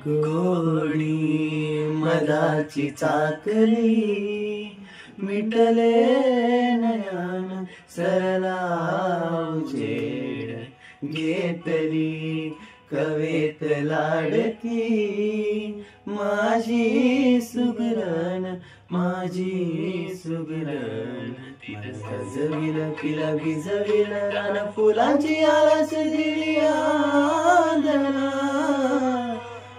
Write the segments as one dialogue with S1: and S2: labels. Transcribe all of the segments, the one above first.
S1: गोडी मधाची चाकरी मिटले नयन सरला उजेड घेतली कवेत लाडकी माझी सुगरण माझी सुगरण सजविल तिला भिजविल रान फुलांची आळस दिली आंधळा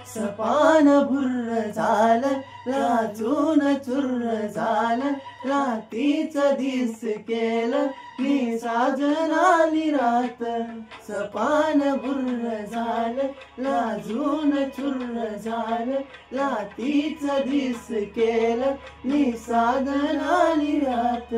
S1: सपान भुर्र झालं लाजून चुर्र झालं रातीच दिस केलं मी साजनाली रात सपान भुर्र झालं लाजून चुर्र झालं रातीच दिस केलं मी साजनाली रात